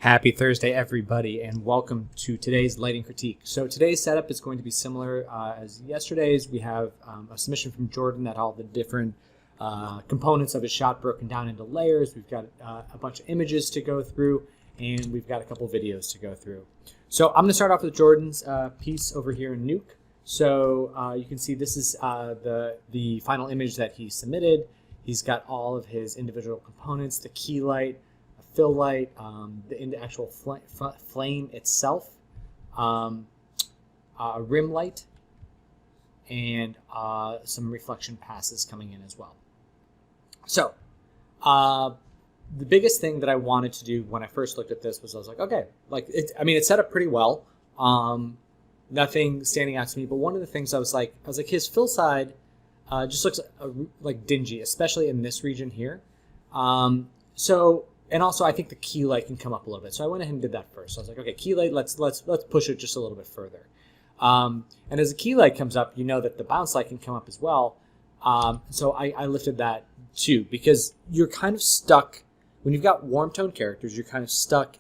Happy Thursday, everybody, and welcome to today's lighting critique. So today's setup is going to be similar as yesterday's. We have a submission from Jordan that all the different components of his shot broken down into layers. We've got a bunch of images to go through, and we've got a couple videos to go through. So I'm going to start off with Jordan's piece over here in Nuke. So you can see this is the final image that he submitted. He's got all of his individual components, the key light, fill light, the actual flame itself, a rim light, and some reflection passes coming in as well. So the biggest thing that I wanted to do when I first looked at this was I was like, okay, it's set up pretty well. Nothing standing out to me, but one of the things I was like his fill side just looks like dingy, especially in this region here. And also, I think the key light can come up a little bit. So I went ahead and did that first. So I was like, okay, key light, let's push it just a little bit further. And as the key light comes up, you know that the bounce light can come up as well. So I lifted that too, because you're kind of stuck. When you've got warm tone characters, you're kind of stuck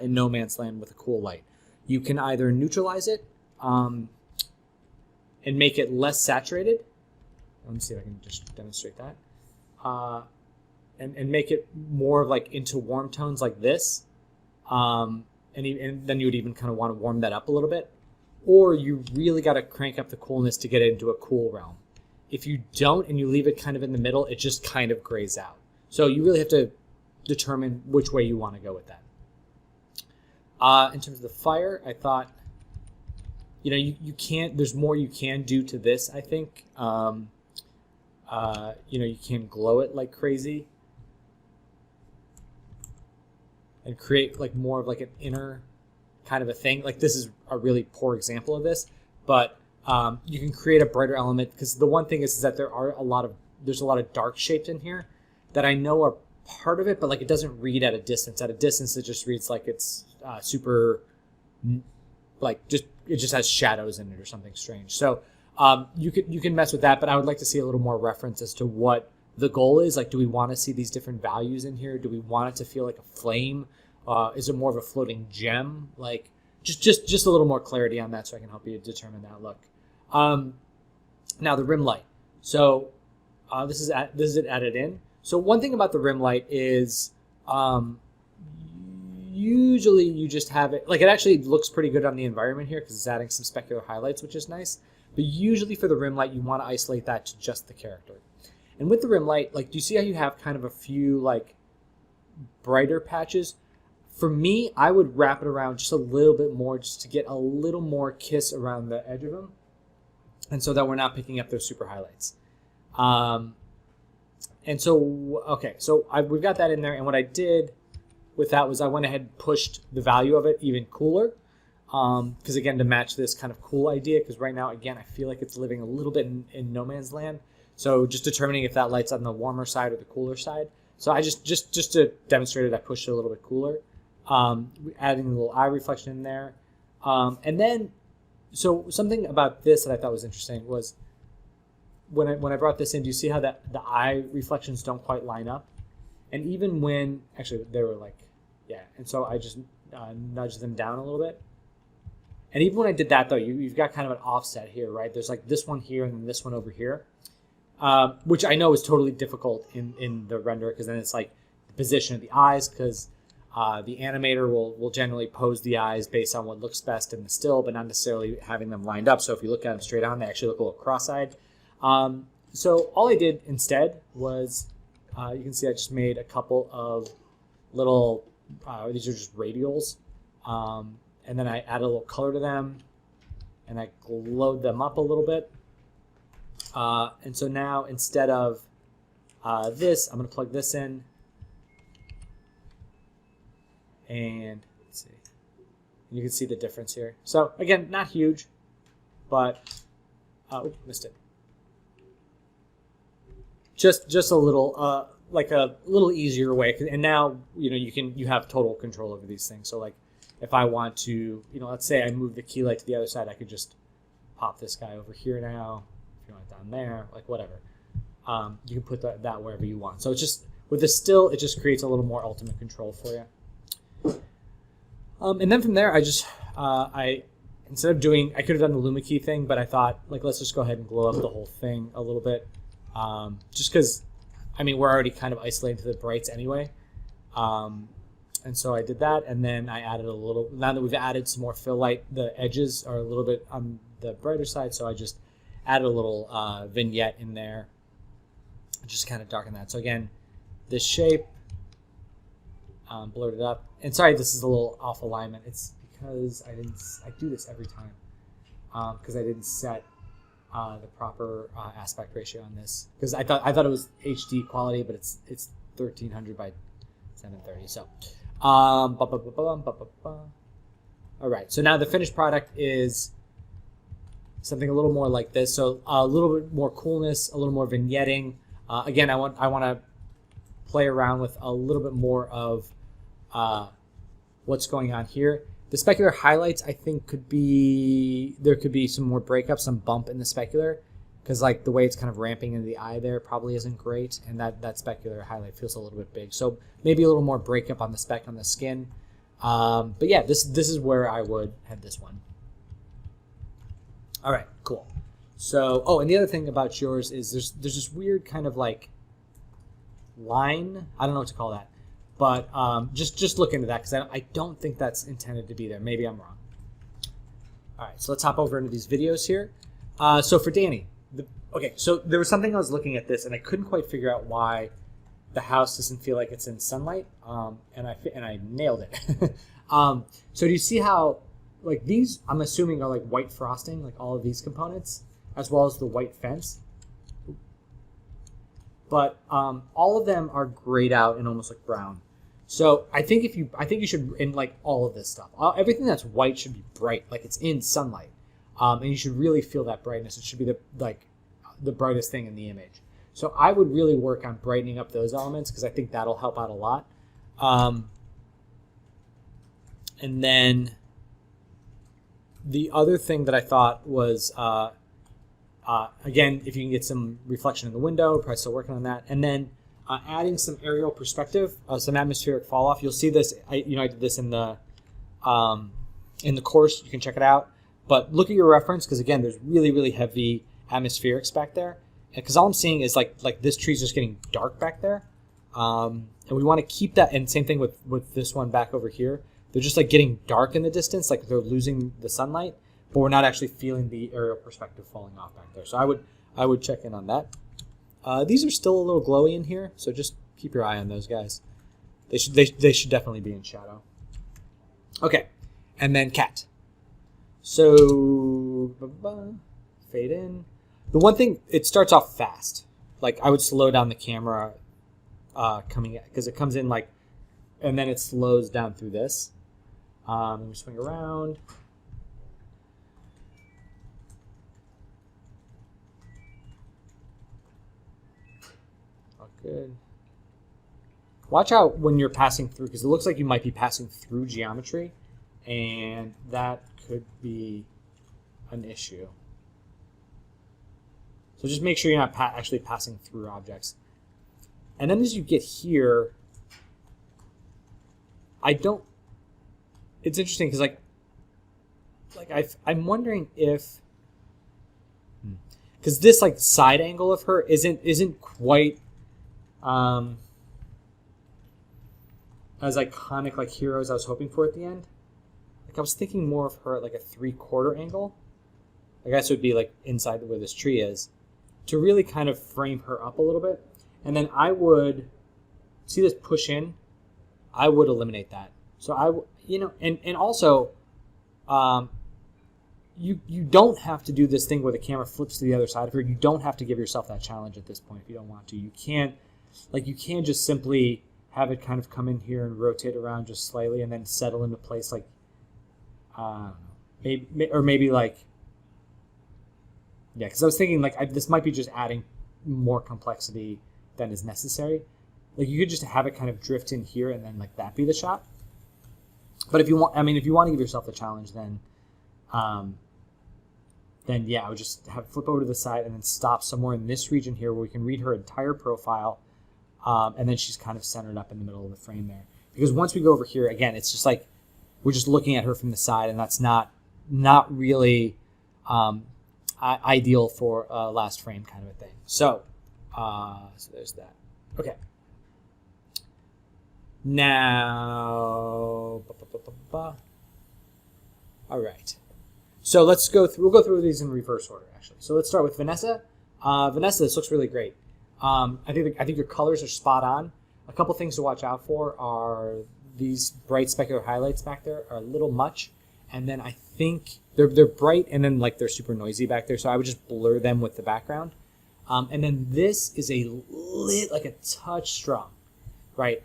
in no man's land with a cool light. You can either neutralize it and make it less saturated. Let me see if I can just demonstrate that. And make it more like into warm tones like this. And then you would even kind of want to warm that up a little bit. Or you really got to crank up the coolness to get it into a cool realm. If you don't and you leave it kind of in the middle, it just kind of grays out. So you really have to determine which way you want to go with that. In terms of the fire, I thought, you can't, there's more you can do to this, I think. You can glow it like crazy and create like more of like an inner kind of a thing. Like this is a really poor example of this, but you can create a brighter element, because the one thing is that there's a lot of dark shapes in here that I know are part of it, but like it doesn't read at a distance. At a distance, it just reads like it's super, like it just has shadows in it or something strange. So you can mess with that, but I would like to see a little more reference as to what the goal is. Like, do we want to see these different values in here? Do we want it to feel like a flame? Is it more of a floating gem? Like, just a little more clarity on that, so I can help you determine that look. Now the rim light. So this is it added in. So one thing about the rim light is usually you just have it like it actually looks pretty good on the environment here because it's adding some specular highlights, which is nice. But usually for the rim light, you want to isolate that to just the character. And with the rim light, like, do you see how you have kind of a few like brighter patches? For me, I would wrap it around just a little bit more, just to get a little more kiss around the edge of them, and so that we're not picking up those super highlights. And so, okay, so we've got that in there. And what I did with that was I went ahead and pushed the value of it even cooler. Because again, to match this kind of cool idea, because right now, again, I feel like it's living a little bit in no man's land. So just determining if that light's on the warmer side or the cooler side. So I just to demonstrate it, I pushed it a little bit cooler, adding a little eye reflection in there. And then, so something about this that I thought was interesting was when I brought this in, do you see how the eye reflections don't quite line up? And even when, actually, they were like, yeah. And so I just nudged them down a little bit. And even when I did that, though, you've got kind of an offset here, right? There's like this one here and then this one over here, which I know is totally difficult in the render, because then it's like the position of the eyes, because the animator will generally pose the eyes based on what looks best in the still, but not necessarily having them lined up. So if you look at them straight on, they actually look a little cross-eyed. So all I did instead was, you can see I just made a couple of little, these are just radials. And then I add a little color to them, and I glowed them up a little bit. And so now instead of this, I'm going to plug this in. And let's see. You can see the difference here. So again, not huge, but missed it. Just a little, like a little easier way. And now you have total control over these things. So like, if I want to, let's say I move the key light to the other side, I could just pop this guy over here now. If you want it down there, like whatever. You can put that wherever you want. So it's just, with the still, it just creates a little more ultimate control for you. And then from there, I just, instead of doing, I could have done the Luma key thing, but I thought, like, let's just go ahead and glow up the whole thing a little bit. Just because, I mean, we're already kind of isolated to the brights anyway. And so I did that, and then I added a little, now that we've added some more fill light, the edges are a little bit on the brighter side, so I just added a little vignette in there, just kind of darken that. So again, this shape, blurred it up. And sorry, this is a little off alignment. It's because I do this every time, because I didn't set the proper aspect ratio on this, because I thought it was HD quality, but it's 1300 by 730. So, all right. So now the finished product is something a little more like this. So a little bit more coolness, a little more vignetting. Again, I want to play around with a little bit more of what's going on here. The specular highlights, I think, could be some more breakup, some bump in the specular, because like the way it's kind of ramping into the eye there probably isn't great, and that specular highlight feels a little bit big. So maybe a little more breakup on the speck on the skin. But yeah, this is where I would head this one. All right, cool. So, and the other thing about yours is there's this weird kind of like line. I don't know what to call that. But just look into that, because I don't think that's intended to be there. Maybe I'm wrong. All right, so let's hop over into these videos here. So for Dani, okay, so there was something I was looking at this, and I couldn't quite figure out why the house doesn't feel like it's in sunlight, and I nailed it. So do you see how, like, these, I'm assuming, are like white frosting, like all of these components, as well as the white fence? But all of them are grayed out and almost like brown. So I think you should, in like all of this stuff, everything that's white should be bright, like it's in sunlight, and you should really feel that brightness. It should be the brightest thing in the image. So I would really work on brightening up those elements, because I think that'll help out a lot. And then the other thing that I thought was, again, if you can get some reflection in the window, probably still working on that. And then adding some aerial perspective, some atmospheric fall off. You'll see this. I did this in the course. You can check it out. But look at your reference, because again, there's really, really heavy atmospherics back there. Because all I'm seeing is like this tree's just getting dark back there, and we want to keep that. And same thing with this one back over here. They're just like getting dark in the distance, like they're losing the sunlight, but we're not actually feeling the aerial perspective falling off back there. So I would check in on that. These are still a little glowy in here, so just keep your eye on those guys. They should definitely be in shadow. Okay, and then cat. So fade in. The one thing, it starts off fast. Like I would slow down the camera coming in, because it comes in like, and then it slows down through this. Let me swing around. Good. Watch out when you're passing through, because it looks like you might be passing through geometry, and that could be an issue. So just make sure you're not actually passing through objects. And then as you get here, it's interesting, because I'm wondering if, because this like side angle of her isn't quite as iconic like heroes I was hoping for at the end. Like I was thinking more of her at like a 3/4 angle. I guess it would be like inside where this tree is, to really kind of frame her up a little bit. And then I would see this push in. I would eliminate that. So and also, you don't have to do this thing where the camera flips to the other side of her. You don't have to give yourself that challenge at this point if you don't want to. You can't just simply have it kind of come in here and rotate around just slightly and then settle into place like, maybe like, yeah, because I was thinking like this might be just adding more complexity than is necessary. Like you could just have it kind of drift in here and then like that be the shot. But if you want to give yourself the challenge, then yeah, I would just flip over to the side and then stop somewhere in this region here where we can read her entire profile, and then she's kind of centered up in the middle of the frame there. Because once we go over here, again, it's just like we're just looking at her from the side, and that's not really ideal for a last frame kind of a thing. So there's that. Okay. Now, all right. So let's go through. We'll go through these in reverse order, actually. So let's start with Vanessa. Vanessa, this looks really great. I think your colors are spot on. A couple things to watch out for are these bright specular highlights back there are a little much, and then I think they're bright and then like they're super noisy back there. So I would just blur them with the background. And then this is like a touch strong, right?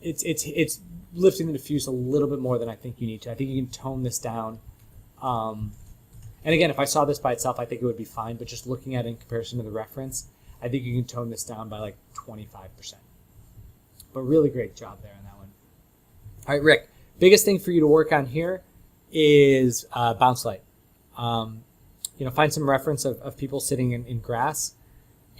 It's lifting the diffuse a little bit more than I think you need to. I think you can tone this down. And again, if I saw this by itself, I think it would be fine. But just looking at it in comparison to the reference, I think you can tone this down by like 25%. But really great job there on that one. All right, Rick, biggest thing for you to work on here is bounce light. Find some reference of people sitting in grass.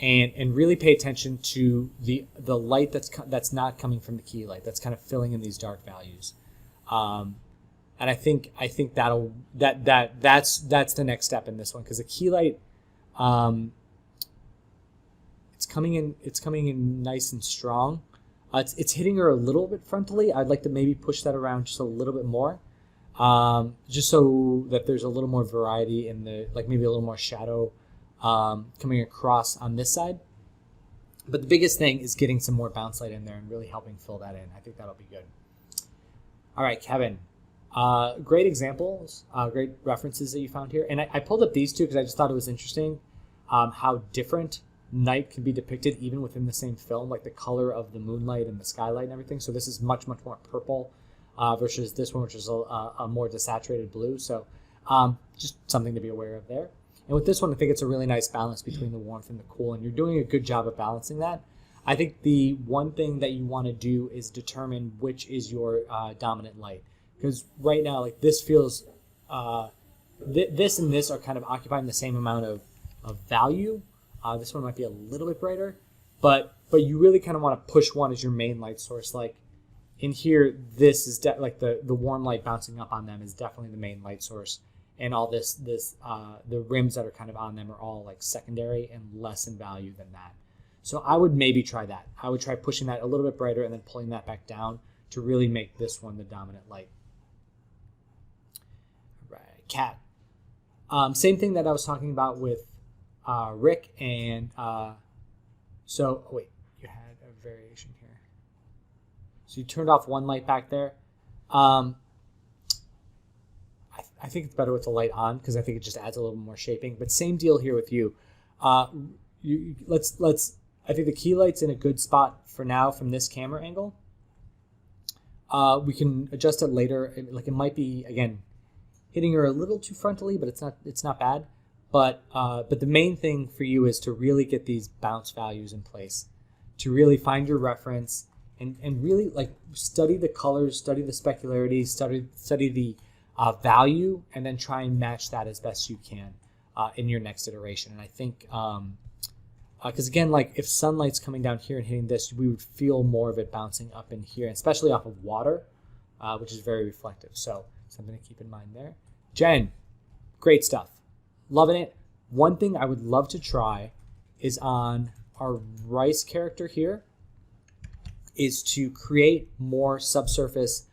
And really pay attention to the light that's not coming from the key light, that's kind of filling in these dark values, and I think that's the next step in this one, because the key light, it's coming in nice and strong. It's hitting her a little bit frontally. I'd like to maybe push that around just a little bit more, just so that there's a little more variety in maybe a little more shadow coming across on this side. But the biggest thing is getting some more bounce light in there and really helping fill that in. I think that'll be good. All right, Kevin. Great examples, great references that you found here. And I pulled up these two because I just thought it was interesting how different night can be depicted even within the same film, like the color of the moonlight and the skylight and everything. So this is much, much more purple versus this one, which is a more desaturated blue. So just something to be aware of there. And with this one, I think it's a really nice balance between the warmth and the cool, and you're doing a good job of balancing that. I think the one thing that you want to do is determine which is your dominant light, because right now, like this feels, this and this are kind of occupying the same amount of value. This one might be a little bit brighter, but you really kind of want to push one as your main light source. Like in here, this is like the warm light bouncing up on them is definitely the main light source. And all the rims that are kind of on them are all like secondary and less in value than that. So I would maybe try that. I would try pushing that a little bit brighter and then pulling that back down to really make this one the dominant light. Right, Cat. Same thing that I was talking about with Rick and wait, you had a variation here. So you turned off one light back there. I think it's better with the light on because I think it just adds a little more shaping. But same deal here with you. Let's. I think the key light's in a good spot for now from this camera angle. We can adjust it later. It might be again hitting her a little too frontally, but it's not bad. But the main thing for you is to really get these bounce values in place, to really find your reference and really like study the colors, study the specularity, study the value, and then try and match that as best you can in your next iteration. And I think because again, like if sunlight's coming down here and hitting this, we would feel more of it bouncing up in here, especially off of water, which is very reflective. So something to keep in mind there. Jenn, great stuff. Loving it. One thing I would love to try is on our rice character here is to create more subsurface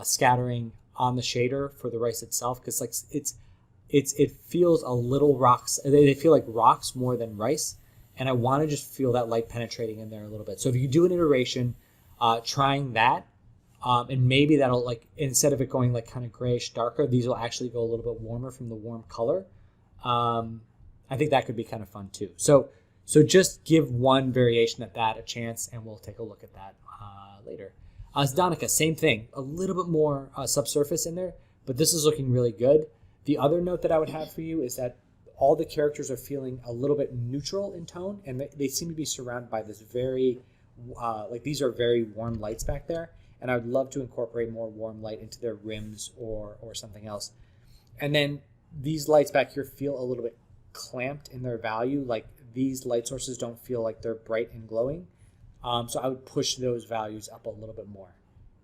scattering on the shader for the rice itself, because like it feels a little rocks. They feel like rocks more than rice, and I want to just feel that light penetrating in there a little bit. So if you do an iteration, trying that, and maybe that'll like instead of it going like kind of grayish darker, these will actually go a little bit warmer from the warm color. I think that could be kind of fun too. So just give one variation at that a chance, and we'll take a look at that later. Donika, same thing, a little bit more subsurface in there, but this is looking really good. The other note that I would have for you is that all the characters are feeling a little bit neutral in tone, and they seem to be surrounded by this very, like these are very warm lights back there, and I would love to incorporate more warm light into their rims or something else. And then these lights back here feel a little bit clamped in their value, like these light sources don't feel like they're bright and glowing. So I would push those values up a little bit more.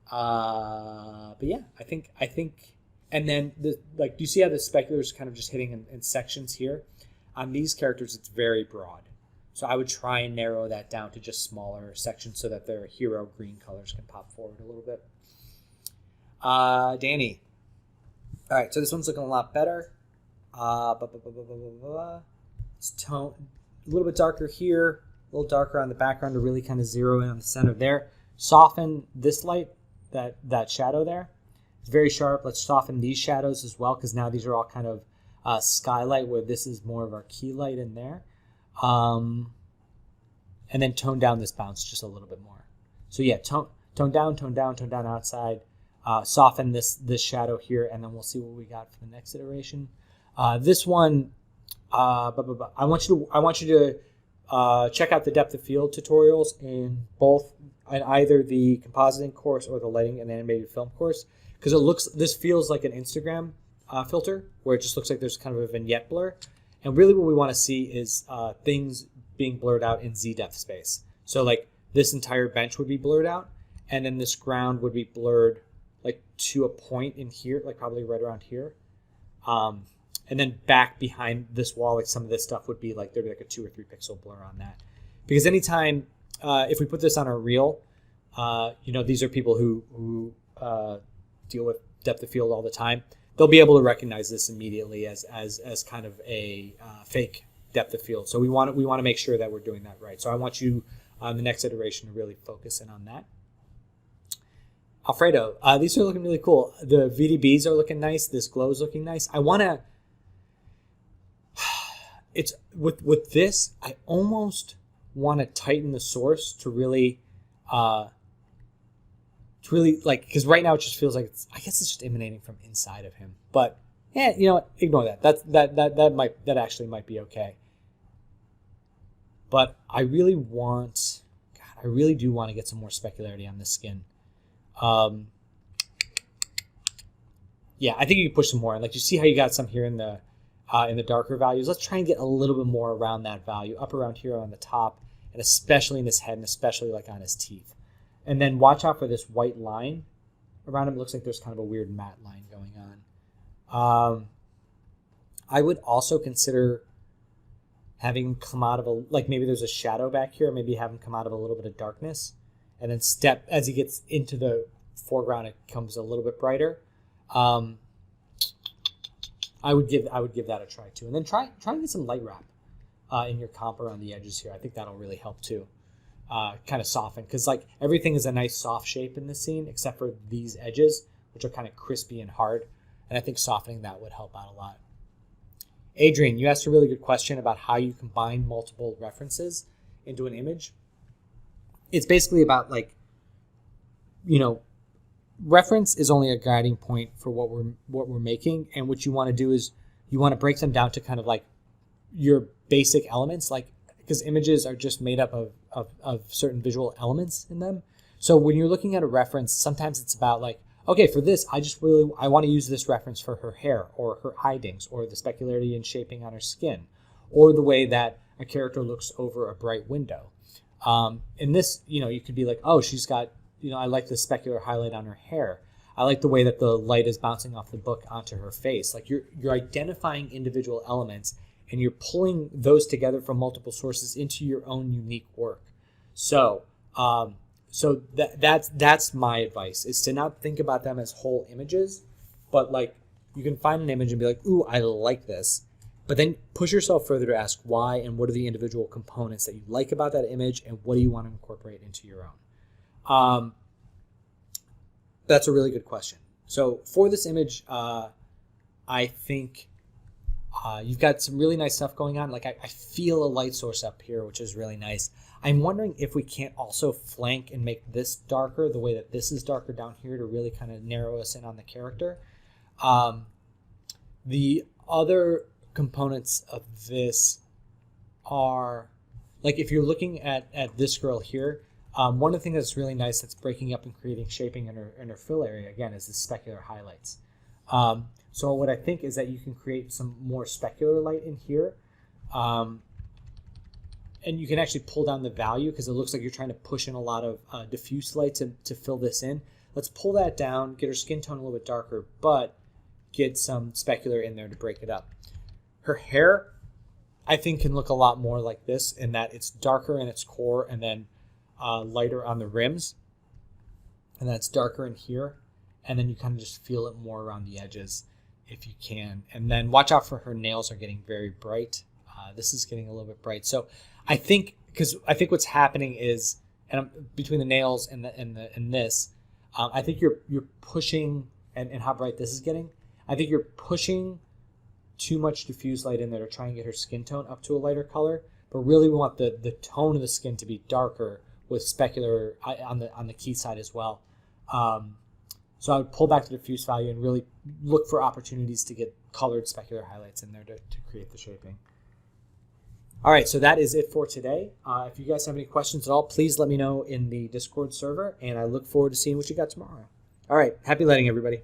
But yeah, I think, and then do you see how the specular is kind of just hitting in sections here? On these characters, it's very broad. So I would try and narrow that down to just smaller sections so that their hero green colors can pop forward a little bit. Dani. All right, so this one's looking a lot better. It's tone a little bit darker here, a little darker on the background to really kind of zero in on the center there. Soften this light, that shadow there. It's very sharp. Let's soften these shadows as well, because now these are all kind of skylight, where this is more of our key light in there. And then tone down this bounce just a little bit more. So yeah, tone down outside. Soften this shadow here, and then we'll see what we got for the next iteration. This one, I want you to check out the depth of field tutorials in either the compositing course or the lighting and animated film course, because this feels like an Instagram filter, where it just looks like there's kind of a vignette blur. And really what we want to see is things being blurred out in Z depth space. So like this entire bench would be blurred out, and then this ground would be blurred like to a point in here, like probably right around here. And then back behind this wall, like some of this stuff would be like, there'd be like a 2 or 3 pixel blur on that. Because anytime, if we put this on a reel, these are people who deal with depth of field all the time. They'll be able to recognize this immediately as kind of a fake depth of field. So we want to make sure that we're doing that right. So I want you on the next iteration to really focus in on that. Alfredo, these are looking really cool. The VDBs are looking nice. This glow is looking nice. I want to. It's with this, I almost want to tighten the source to really because right now it just feels like I guess it's just emanating from inside of him. But yeah, ignore that. That actually might be okay. But I really do want to get some more specularity on this skin. Yeah, I think you can push some more. Like you see how you got some here in the darker values. Let's try and get a little bit more around that value, up around here on the top, and especially in his head, and especially like on his teeth. And then watch out for this white line around him. It looks like there's kind of a weird matte line going on. I would also consider having him come out of maybe there's a shadow back here, maybe have him come out of a little bit of darkness, and then as he gets into the foreground, it becomes a little bit brighter. I would give that a try too, and then try and get some light wrap in your comp around the edges here. I think that'll really help too. Kind of soften, because like everything is a nice soft shape in this scene except for these edges, which are kind of crispy and hard, and I think softening that would help out a lot. Adrian, you asked a really good question about how you combine multiple references into an image. It's basically about reference is only a guiding point for what we're making, and what you want to do is you want to break them down to kind of like your basic elements, because images are just made up of certain visual elements in them. So when you're looking at a reference, sometimes it's about okay, for this, I want to use this reference for her hair or her eye dings or the specularity and shaping on her skin or the way that a character looks over a bright window. In this, you could be like, oh, she's got, I like the specular highlight on her hair. I like the way that the light is bouncing off the book onto her face. Like you're identifying individual elements and you're pulling those together from multiple sources into your own unique work. So that's my advice, is to not think about them as whole images, but you can find an image and be like, ooh, I like this. But then push yourself further to ask why and what are the individual components that you like about that image and what do you want to incorporate into your own. That's a really good question. So for this image, I think you've got some really nice stuff going on. I feel a light source up here, which is really nice. I'm wondering if we can't also flank and make this darker the way that this is darker down here to really kind of narrow us in on the character. The other components of this are, if you're looking at this girl here, one of the things that's really nice that's breaking up and creating shaping in her fill area, again, is the specular highlights. So what I think is that you can create some more specular light in here. And you can actually pull down the value because it looks like you're trying to push in a lot of diffuse light to fill this in. let's pull that down, get her skin tone a little bit darker, but get some specular in there to break it up. Her hair, I think, can look a lot more like this in that it's darker in its core and then lighter on the rims. And that's darker in here. And then you kind of just feel it more around the edges if you can. And then watch out for her nails are getting very bright. This is getting a little bit bright. So I think, because I think what's happening is, and between the nails and this, I think you're pushing, and how bright this is getting, I think you're pushing too much diffuse light in there to try and get her skin tone up to a lighter color. But really we want the tone of the skin to be darker with specular on the key side as well. So I would pull back the diffuse value and really look for opportunities to get colored specular highlights in there to create the shaping. All right, so that is it for today. If you guys have any questions at all, please let me know in the Discord server, and I look forward to seeing what you got tomorrow. All right, happy lighting, everybody.